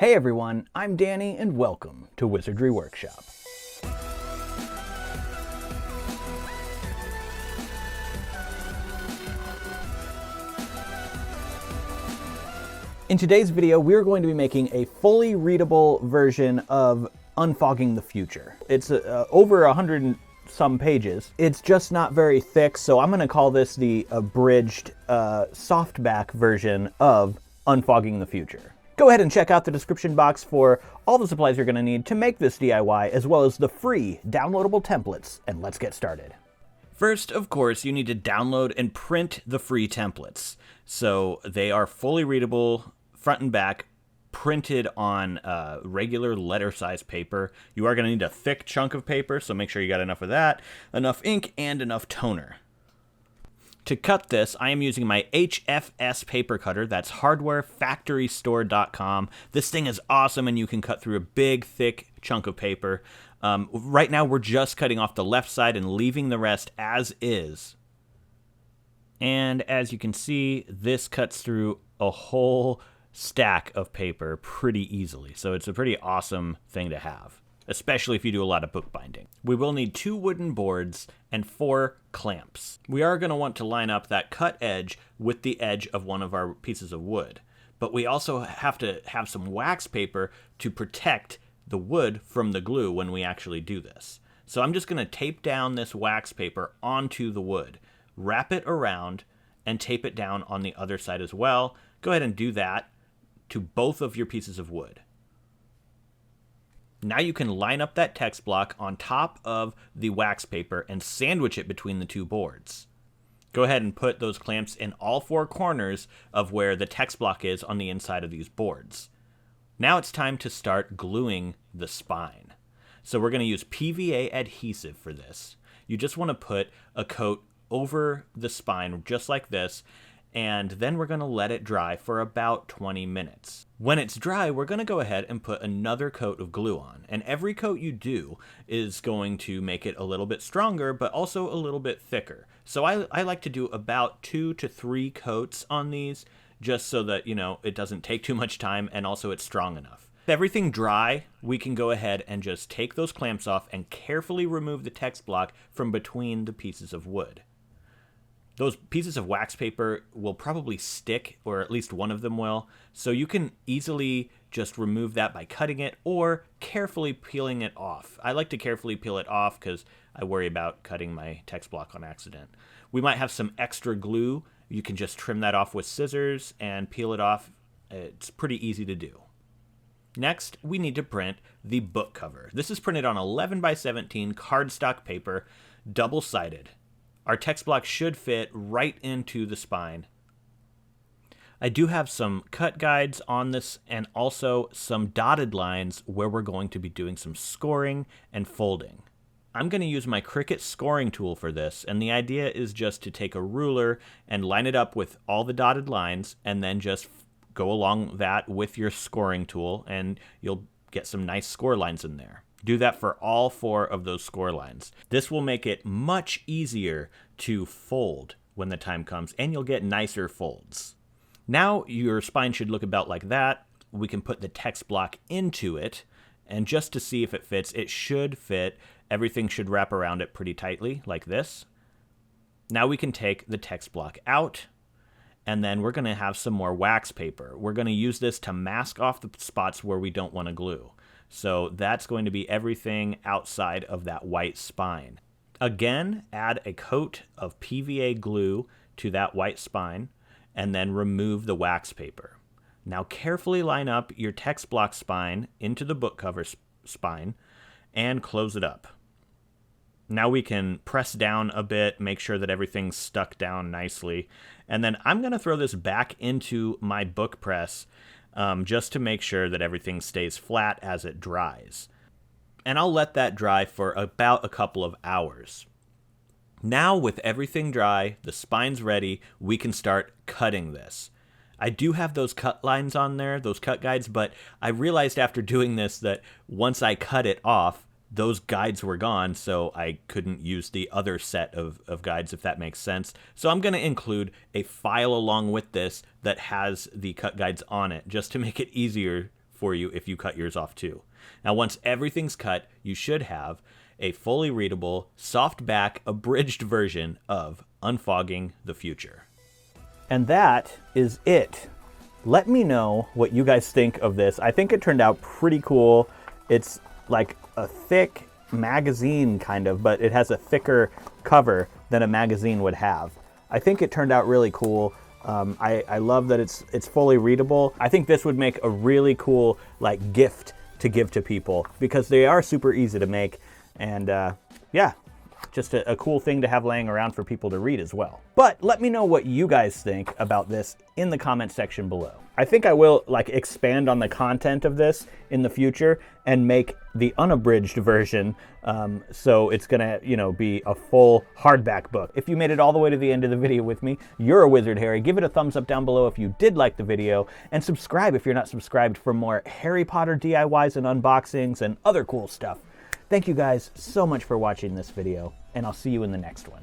Hey everyone, I'm Danny and welcome to Wizardry Workshop. In today's video, we're going to be making a fully readable version of Unfogging the Future. It's over 100 and some pages. It's just not very thick, so I'm going to call this the abridged softback version of Unfogging the Future. Go ahead and check out the description box for all the supplies you're going to need to make this DIY, as well as the free downloadable templates, and let's get started. First, of course, you need to download and print the free templates. So they are fully readable, front and back, printed on regular letter size paper. You are going to need a thick chunk of paper, so make sure you got enough of that, enough ink, and enough toner. To cut this, I am using my HFS paper cutter. That's hardwarefactorystore.com. This thing is awesome, and you can cut through a big, thick chunk of paper. Right now, we're just cutting off the left side and leaving the rest as is. And as you can see, this cuts through a whole stack of paper pretty easily. So it's a pretty awesome thing to have, especially if you do a lot of bookbinding. We will need 2 wooden boards and 4 clamps. We are going to want to line up that cut edge with the edge of one of our pieces of wood. But we also have to have some wax paper to protect the wood from the glue when we actually do this. So I'm just going to tape down this wax paper onto the wood, wrap it around, and tape it down on the other side as well. Go ahead and do that to both of your pieces of wood. Now you can line up that text block on top of the wax paper and sandwich it between the 2 boards. Go ahead and put those clamps in all 4 corners of where the text block is on the inside of these boards. Now it's time to start gluing the spine. So we're going to use PVA adhesive for this. You just want to put a coat over the spine just like this, and then we're going to let it dry for about 20 minutes. When it's dry, we're going to go ahead and put another coat of glue on. And every coat you do is going to make it a little bit stronger, but also a little bit thicker. So I like to do about 2 to 3 coats on these, just so that, you know, it doesn't take too much time and also it's strong enough. With everything dry, we can go ahead and just take those clamps off and carefully remove the text block from between the pieces of wood. Those pieces of wax paper will probably stick, or at least one of them will, so you can easily just remove that by cutting it or carefully peeling it off. I like to carefully peel it off because I worry about cutting my text block on accident. We might have some extra glue. You can just trim that off with scissors and peel it off. It's pretty easy to do. Next, we need to print the book cover. This is printed on 11 by 17 cardstock paper, double-sided. Our text block should fit right into the spine. I do have some cut guides on this and also some dotted lines where we're going to be doing some scoring and folding. I'm going to use my Cricut scoring tool for this, and the idea is just to take a ruler and line it up with all the dotted lines and then just go along that with your scoring tool, and you'll get some nice score lines in there. Do that for all 4 of those score lines. This will make it much easier to fold when the time comes, and you'll get nicer folds. Now your spine should look about like that. We can put the text block into it, and just to see if it fits, it should fit. Everything should wrap around it pretty tightly, like this. Now we can take the text block out, and then we're going to have some more wax paper. We're going to use this to mask off the spots where we don't want to glue. So that's going to be everything outside of that white spine. Again, add a coat of PVA glue to that white spine and then remove the wax paper. Now carefully line up your text block spine into the book cover spine and close it up. Now we can press down a bit, make sure that everything's stuck down nicely. And then I'm going to throw this back into my book press just to make sure that everything stays flat as it dries. And I'll let that dry for about a couple of hours. Now with everything dry, the spine's ready, we can start cutting this. I do have those cut lines on there, those cut guides, but I realized after doing this that once I cut it off, those guides were gone, so I couldn't use the other set of guides, if that makes sense. So I'm going to include a file along with this that has the cut guides on it, just to make it easier for you if you cut yours off too. Now, once everything's cut, you should have a fully readable, softback, abridged version of Unfogging the Future. And that is it. Let me know what you guys think of this. I think it turned out pretty cool. It's like a thick magazine kind of, but it has a thicker cover than a magazine would have. I think it turned out really cool. I love that it's fully readable. I think this would make a really cool like gift to give to people because they are super easy to make, and yeah, just a cool thing to have laying around for people to read as well. But let me know what you guys think about this in the comment section below. I think I will like expand on the content of this in the future and make the unabridged version, so it's gonna, you know, be a full hardback book. If you made it all the way to the end of the video with me, you're a wizard, Harry. Give it a thumbs up down below if you did like the video, and subscribe if you're not subscribed for more Harry Potter DIYs and unboxings and other cool stuff. Thank you guys so much for watching this video, and I'll see you in the next one.